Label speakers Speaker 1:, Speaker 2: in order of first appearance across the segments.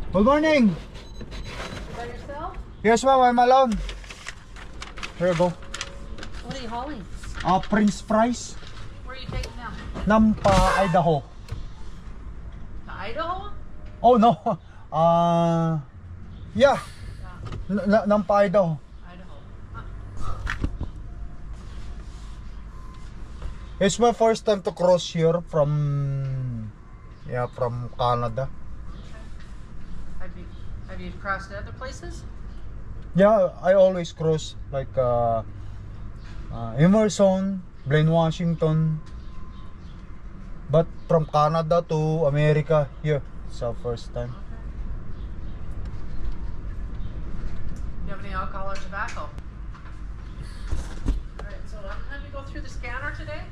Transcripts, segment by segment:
Speaker 1: Good morning.
Speaker 2: By yourself?
Speaker 1: Yes, ma'am. I'm alone. Here you go.
Speaker 2: What are you hauling?
Speaker 1: Prince Price.
Speaker 2: Where are you taking them?
Speaker 1: Nampa, Idaho.
Speaker 2: To Idaho?
Speaker 1: Oh, no. Yeah. Nampa, Idaho.
Speaker 2: Idaho.
Speaker 1: It's my first time to cross here from Canada.
Speaker 2: Have you crossed other places?
Speaker 1: Yeah, I always cross like Emerson, Blaine, Washington. But from Canada to America, here, it's our first time.
Speaker 2: Do you have any alcohol or tobacco? Alright, so I'm going to have you go through the scanner today.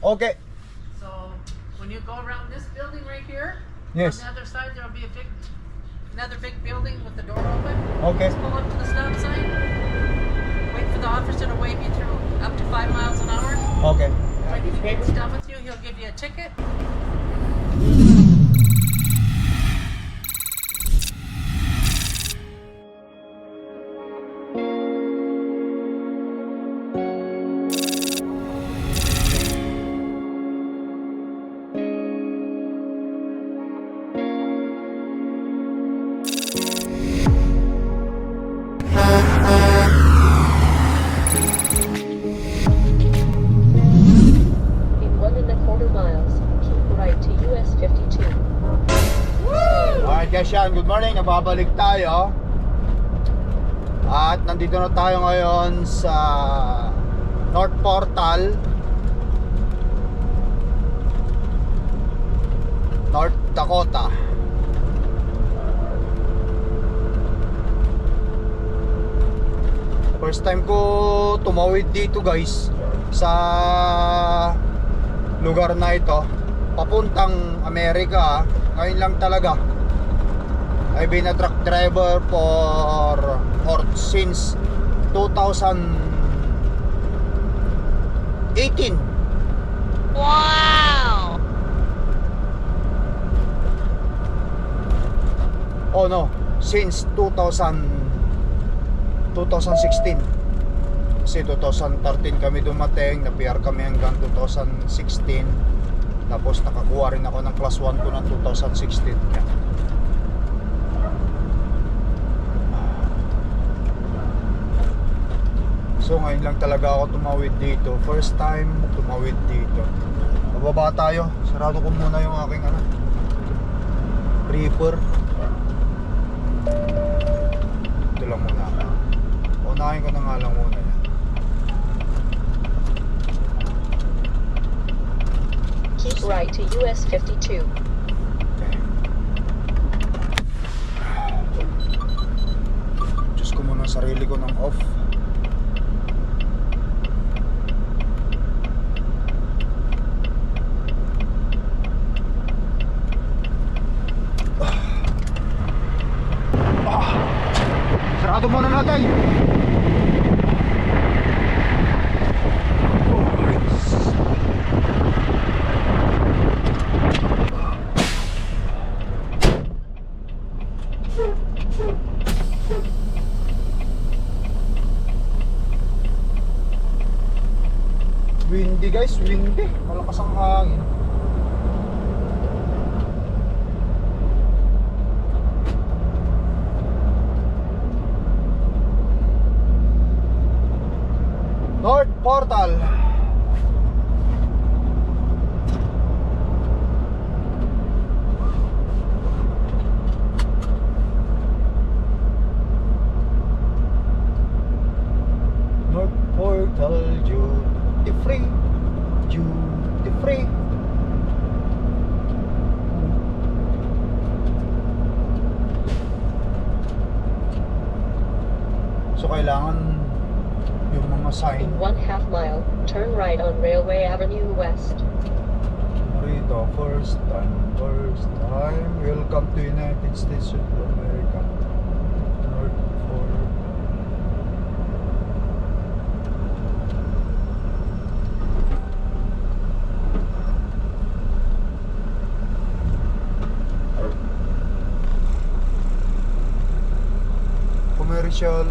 Speaker 1: Okay.
Speaker 2: So when you go around this building right here,
Speaker 1: Yes.
Speaker 2: on the other side there will be another big building with the door open.
Speaker 1: Okay.
Speaker 2: Just pull up to the stop sign. Wait for the officer to wave you through up to 5 miles an hour.
Speaker 1: Okay.
Speaker 2: When he gets done with you, he'll give you a ticket.
Speaker 3: In 1.25 miles, keep right to US 52.
Speaker 1: Alright guys, yan. Good morning. Nababalik tayo. At nandito na tayo ngayon sa North Portal, North Dakota. First time ko tumawid dito guys sa lugar na ito papuntang Amerika. Ngayon lang talaga. I've been a truck driver for since 2018.
Speaker 3: Wow!
Speaker 1: Oh no, since 2016. Kasi 2013 kami dumating, na-PR kami hanggang 2016. Tapos nakakuha rin ako ng class 1 ko ng 2016. Yan. So ngayon lang talaga ako tumawid dito. First time tumawid dito. Bababa tayo. Sarado ko muna yung aking reaper. Ito lang muna. Unahin ko na nga lang muna yan.
Speaker 3: Keep right to US 52.
Speaker 1: Okay. Diyos ko muna sarili ko ng off. Sarado muna natin. Windy guys, windy. Malakas ang hangin. North Portal. North Portal, duty free. Duty free. So kailangan yung mga sign
Speaker 3: In 1/2 mile, turn right on Railway Avenue West.
Speaker 1: rito. First time. Welcome to United States of America. North Portal. commercial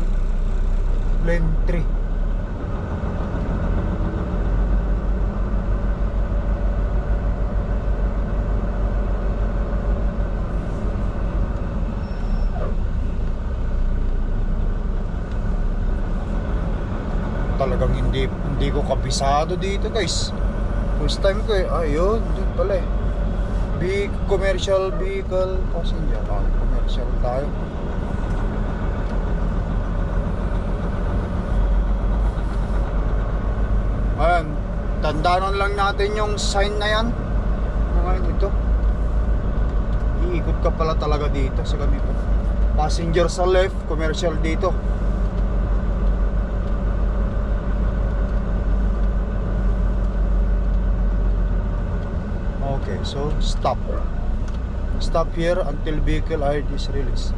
Speaker 1: lane 3. Talagang hindi ko kabisado dito, guys. First time ko eh. Ayun, dun pala eh. Big commercial vehicle passenger. Commercial tayo. Ayan, tandaanan lang natin yung sign na yan. Ngayon ito. Iikot ka pala talaga dito sa ganito. Passenger sa left, commercial dito. Okay, so stop. Stop here until vehicle ID is released.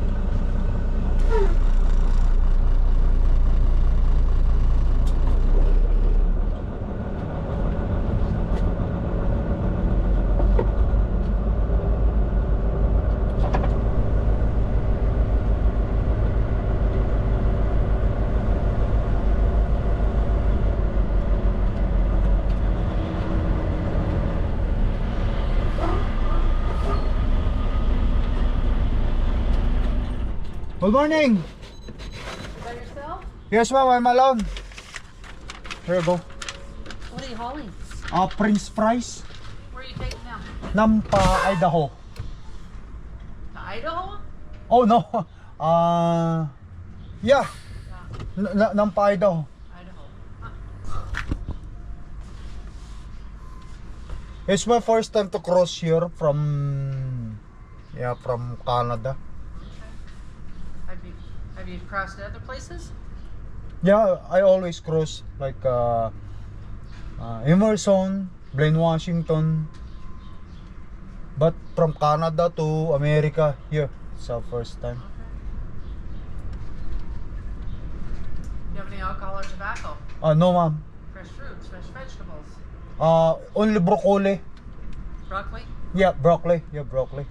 Speaker 1: Good morning.
Speaker 2: By yourself?
Speaker 1: Yes, ma'am, I'm alone. Here you go.
Speaker 2: What are you hauling?
Speaker 1: Prince Fries,
Speaker 2: Where are you taking them?
Speaker 1: Nampa, Idaho.
Speaker 2: To Idaho?
Speaker 1: Oh no. Yeah. Nampa, Idaho.
Speaker 2: Idaho.
Speaker 1: It's my first time to cross here from Canada.
Speaker 2: Have you crossed other places?
Speaker 1: Yeah, I always cross like Emerson, Blaine, Washington. But from Canada to America, here, it's our first time.
Speaker 2: Do you have any alcohol or tobacco?
Speaker 1: No, ma'am.
Speaker 2: Fresh fruits, fresh vegetables?
Speaker 1: Only broccoli.
Speaker 2: Broccoli?
Speaker 1: Yeah, broccoli. Yeah, broccoli.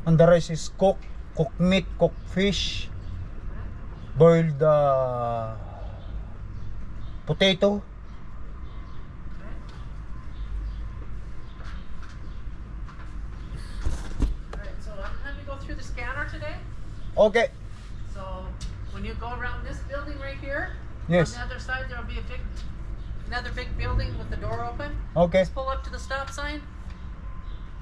Speaker 1: And the rest is cooked meat, cooked fish, boiled potato.
Speaker 2: Alright, so I'm gonna have you go through the scanner today.
Speaker 1: Okay.
Speaker 2: So when you go around this building right here,
Speaker 1: Yes.
Speaker 2: on the other side there'll be another big building with the door open.
Speaker 1: Okay.
Speaker 2: Just pull up to the stop sign.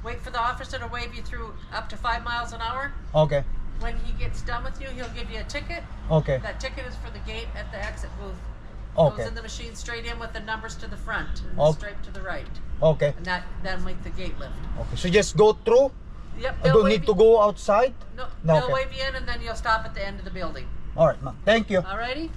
Speaker 2: Wait for the officer to wave you through up to 5 miles an hour.
Speaker 1: Okay.
Speaker 2: When he gets done with you, he'll give you a ticket.
Speaker 1: Okay.
Speaker 2: That ticket is for the gate at the exit booth.
Speaker 1: Okay.
Speaker 2: Goes in the machine straight in with the numbers to the front and
Speaker 1: Okay.
Speaker 2: straight to the right.
Speaker 1: Okay.
Speaker 2: And that'll make the gate lift.
Speaker 1: Okay. So just go through.
Speaker 2: Yep,
Speaker 1: I
Speaker 2: they'll
Speaker 1: don't
Speaker 2: wave
Speaker 1: need to
Speaker 2: you-
Speaker 1: go outside.
Speaker 2: No,
Speaker 1: No,
Speaker 2: they'll
Speaker 1: okay.
Speaker 2: wave you in and then you'll stop at the end of the building.
Speaker 1: All right, ma'am. Thank you.
Speaker 2: Alrighty?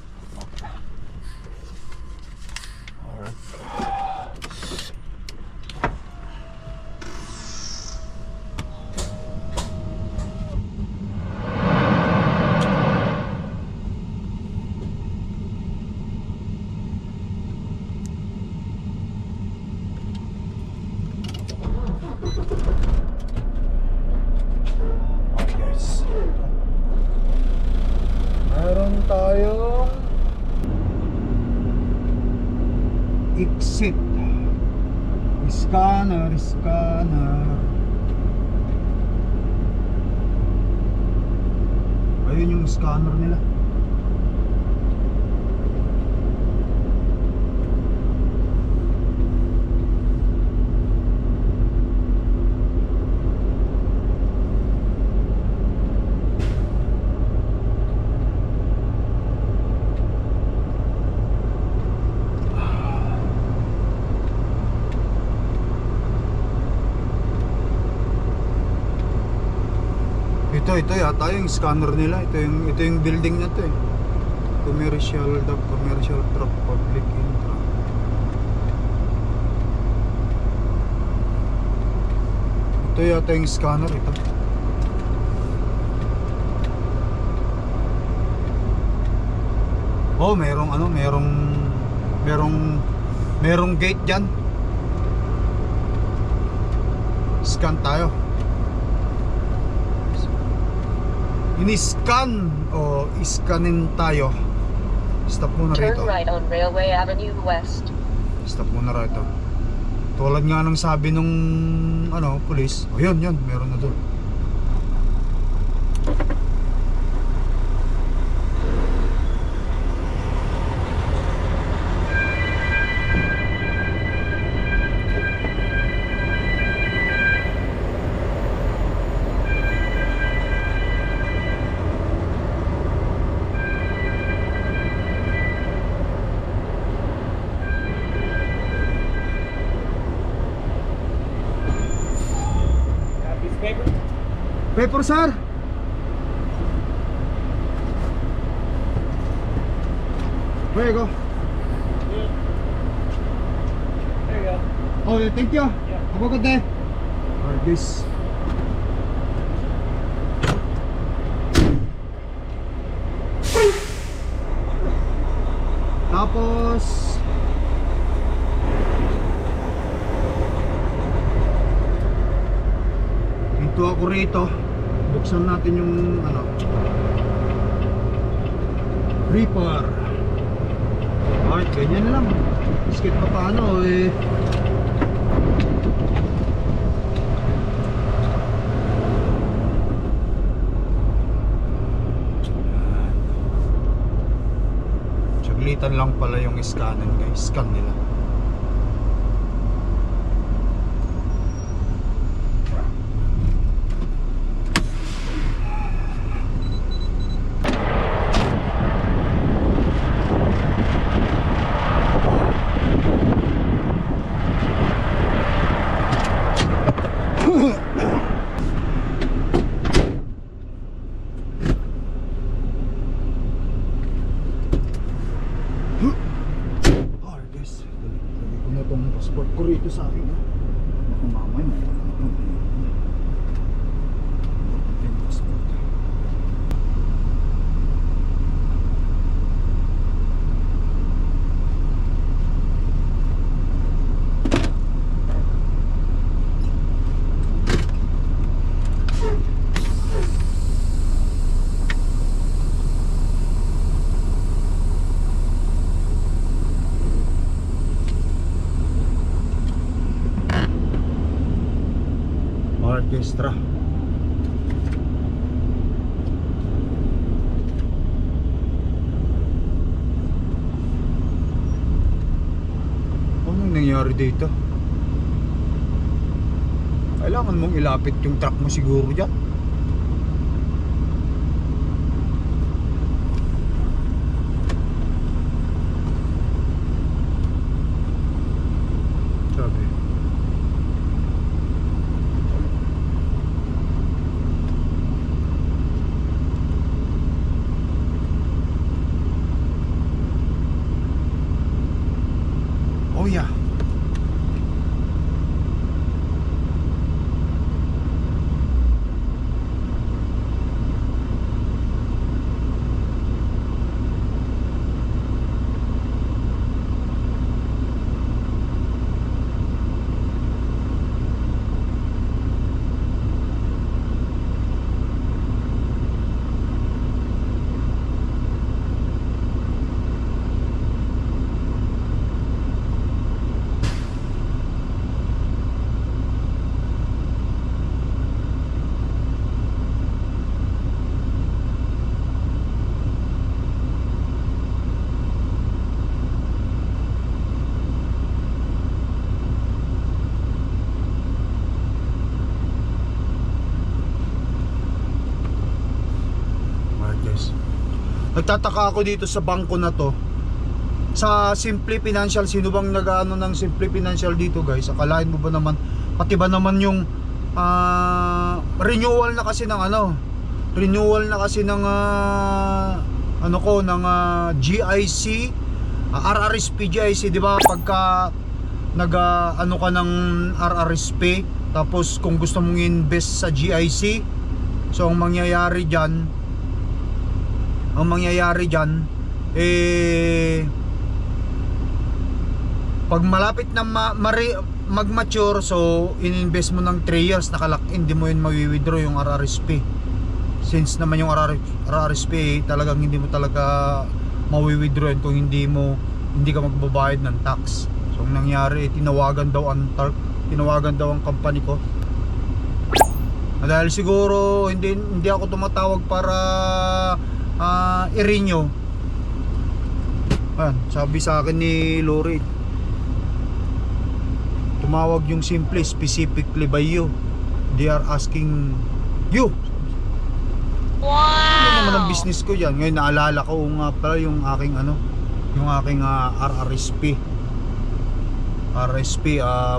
Speaker 1: Okay, guys. Meron tayong exit. Scanner. Ayun yung scanner nila. Ito yata yung scanner nila. Ito yung building na to eh. Commercial truck public intra. Ito yata yung scanner ito. Oh, merong gate diyan. Scan tayo. Ini-scan o iskanin tayo. Stop muna
Speaker 3: Turn
Speaker 1: rito.
Speaker 3: right on Railway Avenue West.
Speaker 1: Stop muna rito. Tulad nga ng sabi nung pulis. O yun, meron na doon. Paper, sir. There you go.
Speaker 4: There you go.
Speaker 1: Oh, thank you. Have a good day. Alright, guys. Tapos dito ako rito. Buksan natin yung Reaper. Alright, ganyan lang. Skip pa paano eh. Saglitan lang pala yung scanan guys. Scan nila. Passport ko rito sa akin. Baka mamay mo. Yung passport. Orchestra. Anong nangyari dito? Kailangan mong ilapit yung truck mo siguro dyan. Sabi oh yeah. Nagtataka ako dito sa bangko na to. Sa Simple Financial, sino bang nag-ano ng Simple Financial dito guys? Akalain mo ba naman, pati ba naman yung renewal na kasi ng renewal na kasi ng ng GIC, RRSP GIC, di ba? Pagka nag ka ng RRSP, tapos kung gusto mong invest sa GIC, so ang mangyayari diyan pag malapit na mag-mature, so in-invest mo ng 3 years, nakalock in, di mo yun mawi-withdraw yung RRSP. since naman yung RRSP talagang hindi mo talaga mawi-withdraw kung hindi ka magbabayad ng tax. So ang nangyari, tinawagan daw ang company ko. Dahil siguro hindi ako tumatawag para i-renew. Sabi sa akin ni Lori, tumawag yung simple, specifically by you. They are asking you. Wow! Ano naman ang business ko yan. Ngayon naalala ko nga pala yung aking RRSP.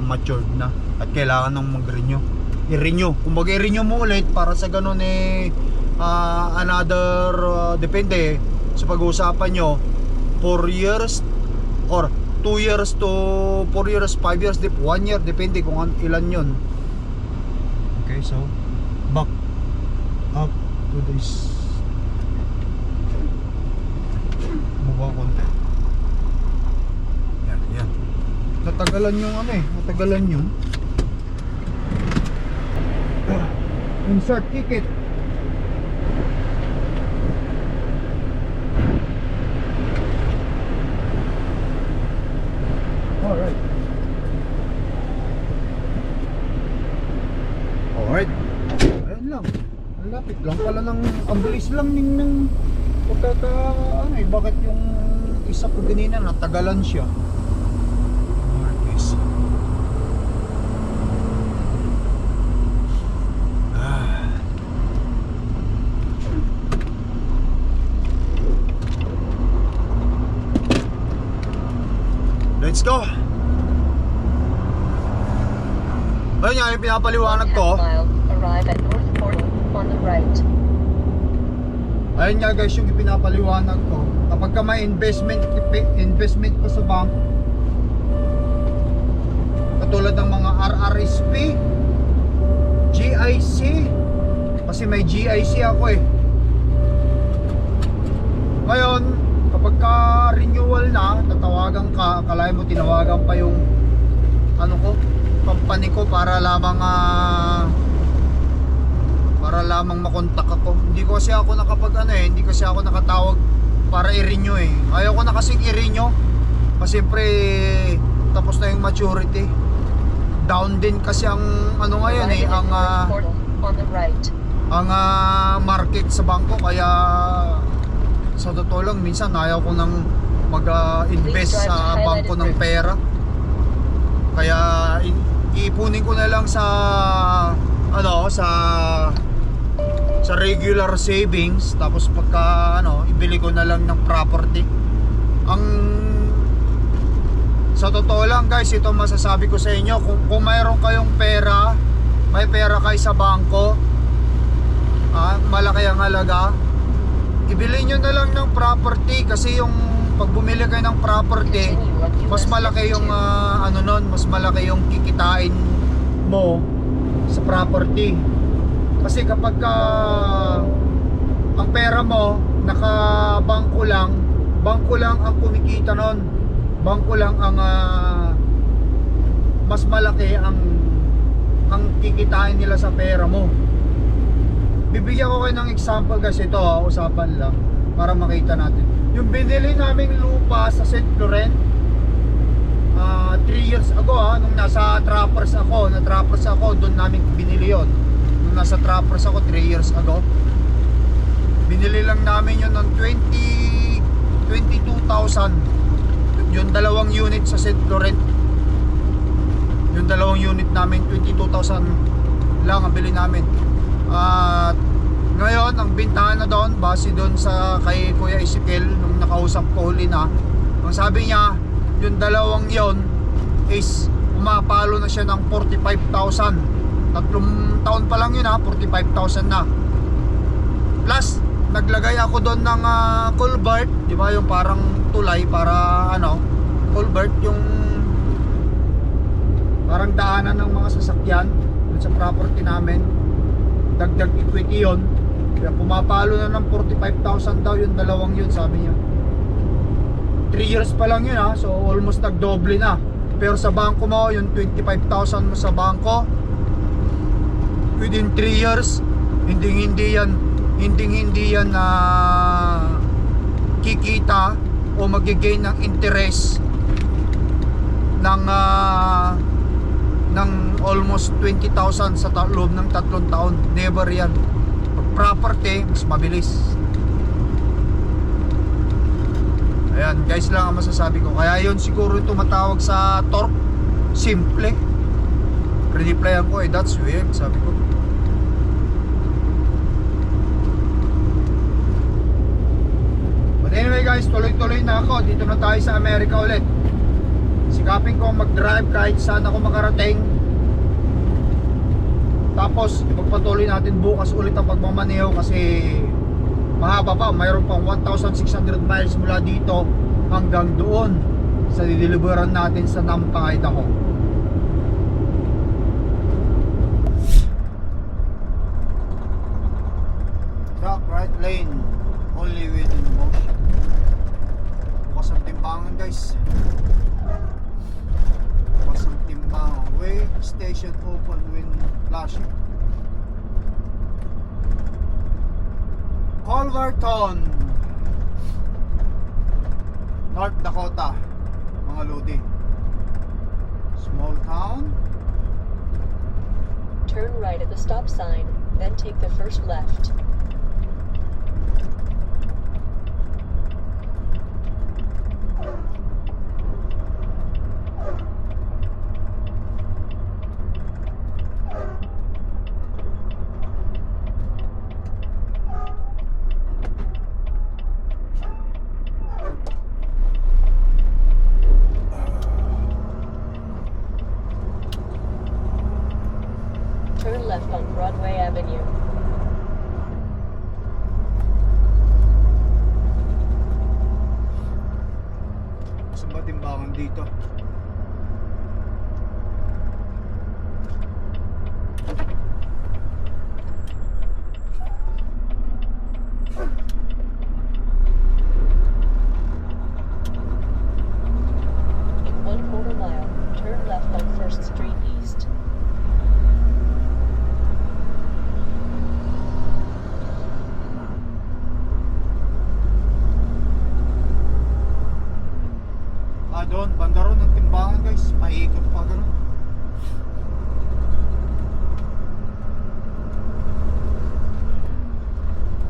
Speaker 1: Matured na at kailangan nang mag-renew. I-renew. Kumbaga i-renew mo ulit para sa ganun depende sa pag-uusapan nyo 4 years or 2 years to 4 years, 5 years, 1 year, depende kung ilan yun. Okay, so back up to this mukha konti. Yan. Natagalan yung insert ticket. Alright. Ayan lang. Ang lapit lang pala ng, ang bilis lang ng bakit yung isa ko ganina natagalan siya. Alright guys. Let's go. Ayun nga yung pinapaliwanag ko.
Speaker 3: Arrive at North Portal on the right.
Speaker 1: Ayun nga guys yung pinapaliwanag ko. Kapag ka may investment ko sa bank, katulad ng mga RRSP, GIC, kasi may GIC ako Ngayon, kapag ka renewal na, tatawagan ka, akalain mo tinawagan pa yung company ko para lamang makontak ako. Hindi kasi ako nakatawag para i-renew Ayaw ko na kasing i-renew kasi siyempre tapos na yung maturity. Down din kasi ang ngayon ang market sa bangko, kaya sa totoo lang minsan ayaw ko nang mag-invest sa bangko ng pera. Kaya iipunin ko na lang sa sa regular savings, tapos pagka ibili ko na lang ng property. Sa totoo lang guys, ito masasabi ko sa inyo, kung mayroon kayong pera, may pera kayo sa bangko, malaki ang halaga, ibili nyo na lang ng property. Kasi yung pag bumili kayo ng property, mas malaki yung mas malaki yung kikitain mo sa property. Kasi kapag ang pera mo naka-bangko lang ang kumikita nun, bangko lang ang mas malaki ang kikitain nila sa pera mo. Bibigyan ko kayo ng example kasi ito, usapan lang para makita natin. Yung binili naming lupa sa St. Laurent 3 years ago, nung nasa Trappers ako, doon namin binili yon. Nung nasa Trappers ako 3 years ago, binili lang namin yun ng 22,000. Yung 2 unit sa St. Laurent, yung 2 unit namin, 22,000 lang ang bili namin. At ngayon ang bintahan na doon, base doon sa kay Kuya Ezekiel nung nakausap ko huli na, ang sabi niya yung 2 yon is umapalo na siya ng 45,000. 3 taon pa lang yun 45,000 na. Plus naglagay ako doon ng culvert, di ba, yung parang tulay para culvert, yung parang daanan ng mga sasakyan doon sa property namin. Dagdag equity yon. Kaya pumapalo na ng 45,000 daw yung 2 yun, sabi niya. 3 years pa lang yun so almost nagdoble na. Pero sa bangko mo, yung 25,000 mo sa bangko, within 3 years, hindi yan hindi yan na kikita o magigain ng interest ng almost 20,000 sa loob ng 3 taon. Never yan. Pag property, mas mabilis. Ayan guys, lang ang masasabi ko. Kaya yun siguro tumatawag sa torque. Simple. Replyan ko, that's weird, sabi ko. But anyway guys, tuloy-tuloy na ako. Dito na tayo sa Amerika ulit. Sikapin ko mag-drive kahit saan ako makarating. Tapos ipagpatuloy natin bukas ulit ang pagmamaneho kasi mahaba pa, mayroon pang 1,600 miles mula dito hanggang doon sa dideliveran natin sa Nampa, Idaho. Stop right lane, only within motion. Bukas ang timbangan guys. Bukas ang timbangan. Way station open when flashing. Culverton, North Dakota, mga lodi. Small town.
Speaker 3: Turn right at the stop sign, then take the first left. Turn left on Broadway Avenue.
Speaker 1: Saan ba timbangan dito?
Speaker 3: In 1/4 mile, turn left on First Street East.
Speaker 1: Doon, banda ron ng timbangan guys. Paikot pa gano'n.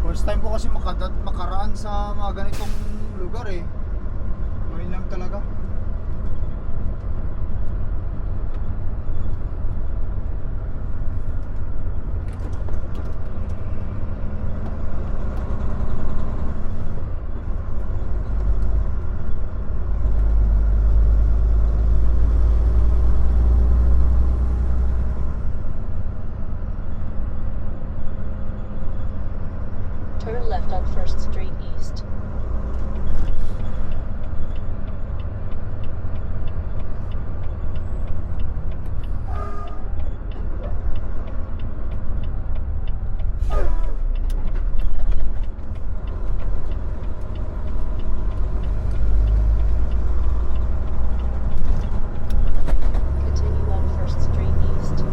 Speaker 1: First time ko kasi makaraan sa mga ganitong lugar eh. Ngayon lang talaga.
Speaker 3: Turn left on First Street East. Continue on First Street East.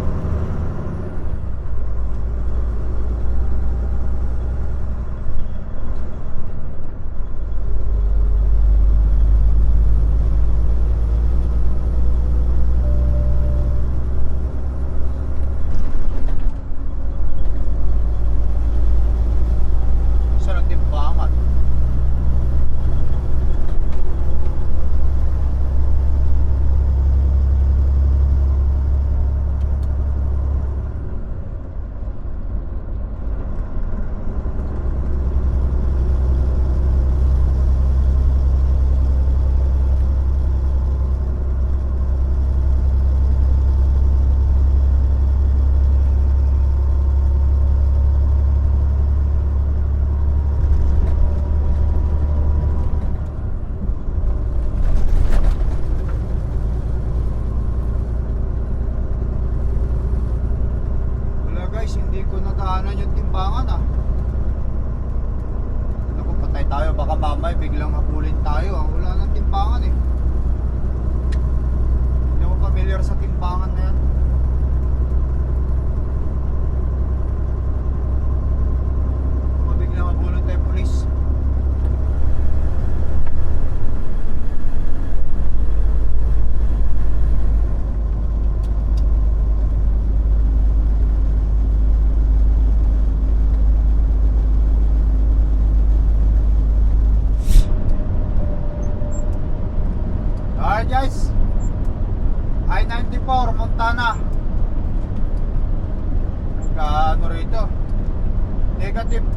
Speaker 1: Saan ang timbangan? Wala guys, hindi ko nadaanan yung timbangan ah. Naku, patay tayo. Baka mamay biglang habulin tayo ah. Wala nang timbangan eh. Hindi ako familiar sa timbangan na yan.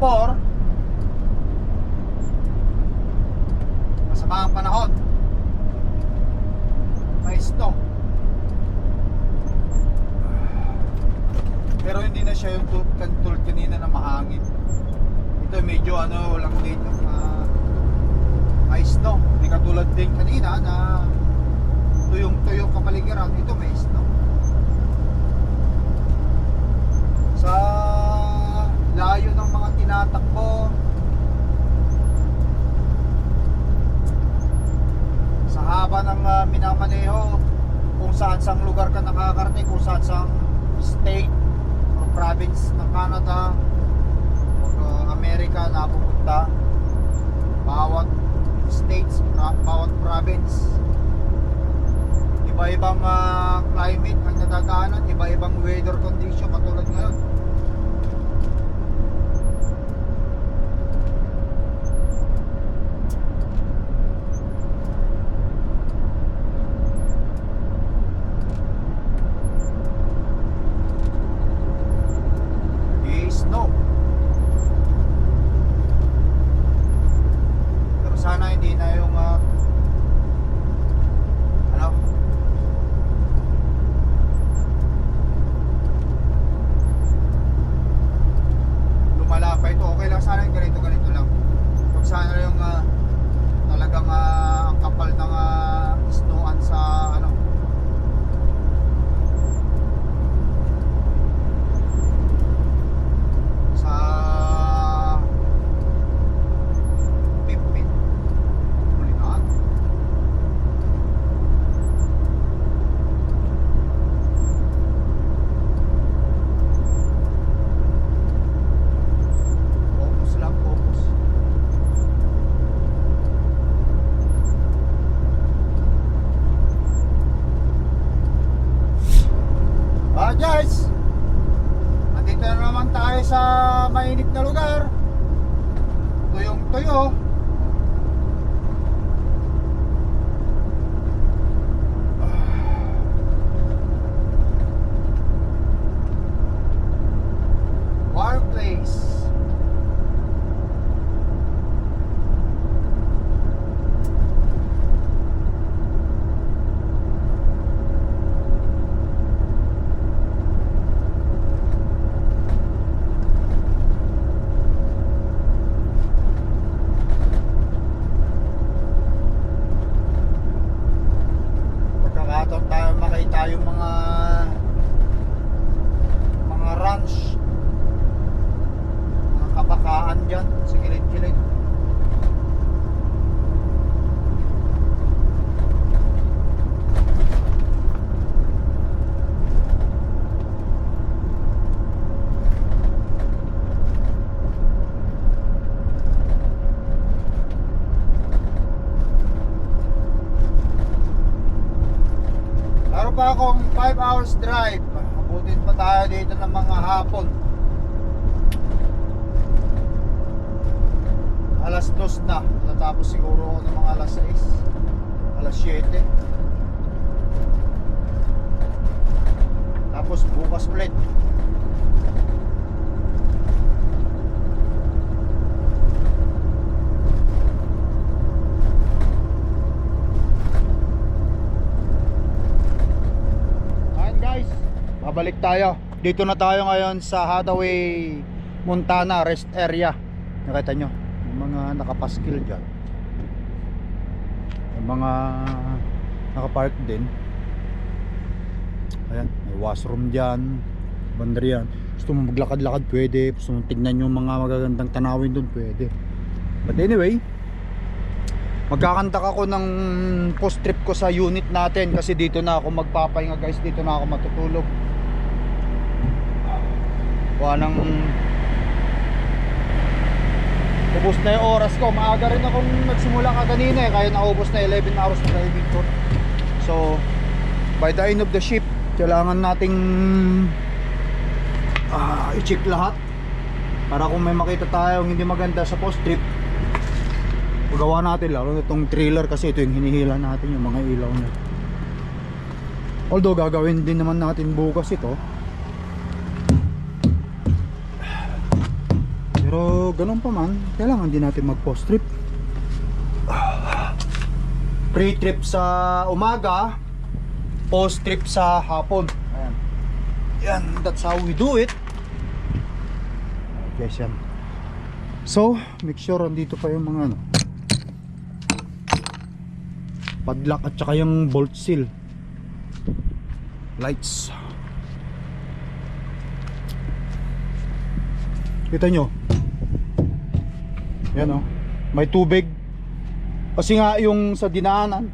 Speaker 1: 4, masama ang panahon, may snow. Pero hindi na siya yung tulad kanina na mahangin. Ito medyo ano lang din yung may snow. Hindi katulad din kanina na tuyong-tuyong kapaligiran. Ito may snow. Sa layo ng mga tinatakbo, sa haba ng minamaneho, kung saan sang lugar ka nakakarating, kung saan sang state or province ng Canada o Amerika na pupunta, bawat states, bawat province, iba-ibang climate ang nadadaanan, iba-ibang weather condition katulad ngayon. Snow. Pero sana hindi na yung ano, lumala pa ito. Okay lang sana yung ganito lang. Huwag sana yung talagang ang kapal ng snowan sa ano, sa Pipit Bulinan. Focus lang, focus. Guys, nandito na naman tayo sa mainit na lugar. Tuyong-tuyo. Warm place. Pagkakataon tayo makita yung mga ranch, mga kabakaan dyan sa gilid-gilid. Meron pa akong 5 hours drive. Abutin pa tayo dito ng mga hapon. Alas 2 na. Natapos siguro ako ng mga alas 6, alas 7. Tapos bukas ulit. Ayan guys, babalik tayo. Dito na tayo ngayon sa Hathaway, Montana rest area. Nakita nyo yung mga nakapaskil dyan, yung mga nakapark din. Ayan, may washroom dyan, bandar yan. Gusto mo maglakad-lakad pwede, gusto mo tignan yung mga magagandang tanawin dun pwede. But anyway, magkakantak ako ng post trip ko sa unit natin kasi dito na ako magpapahinga guys, dito na ako matutulog. Kuha ng ubos na yung oras ko. Maaga rin akong nagsimula kaganina eh, kaya naubos na 11 hours na driving ko. So by the end of the shift, kailangan nating i-check lahat para kung may makita tayong hindi maganda sa post trip, pagawa natin lalo itong trailer kasi ito yung hinihila natin, yung mga ilaw niya. Although gagawin din naman natin bukas ito, pero Pero ganun pa man, kailangan din natin mag post trip. Pre-trip sa umaga, post trip sa hapon. Ayan. Yan, that's how we do it. Okay, yan. So, make sure andito pa yung mga ano, padlock at saka yung bolt seal. Lights. Kita nyo? Yan o. May tubig. Kasi nga yung sa dinaanan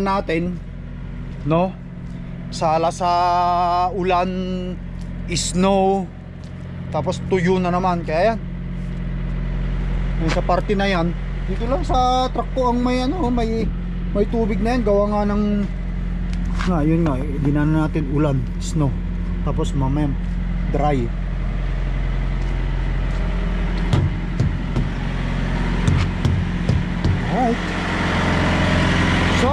Speaker 1: natin, no? Sala sa ulan, snow, tapos tuyo na naman. Kaya yan. Yung sa parte na yan, dito lang sa truck ko ang may ano, may tubig na yan. Gawa nga ng yun nga, dinaanan natin ulan, snow. Tapos mamaya dry. Alright. So,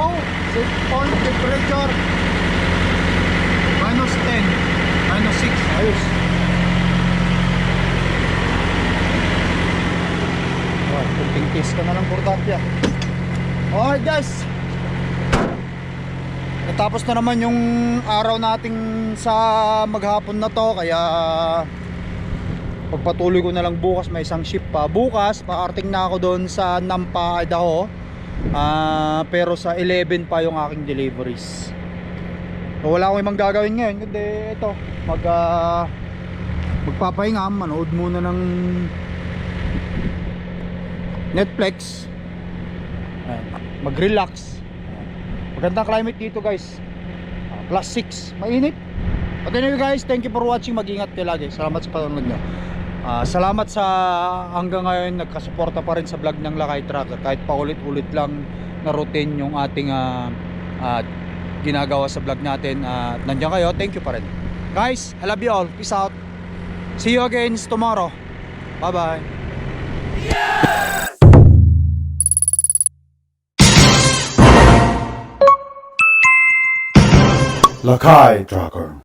Speaker 1: set point temperature minus 10, minus 6. Ayos. Alright, kunting taste ka na lang portapya. Alright guys, natapos na naman yung araw nating sa maghapon na to. Kaya pagpatuloy ko na lang bukas, may isang ship pa bukas. Paarting na ako doon sa Nampa, Idaho. Pero sa 11 pa yung aking deliveries. So, wala akong ibang gagawin ngayon kundi ito, magpapahinga, manood muna ng Netflix, mag-relax. Magandang climate dito guys, plus 6, mainit. But anyway guys, thank you for watching. Mag-ingat kayo lagi. Salamat sa panonood nyo. Salamat sa hanggang ngayon nagkasuporta pa rin sa vlog ng Lakay Truck. Kahit paulit-ulit lang na routine yung ating ginagawa sa vlog natin, nandiyan kayo, thank you pa rin guys. I love you all, peace out, see you again tomorrow, bye bye.
Speaker 5: Lakay Trucker.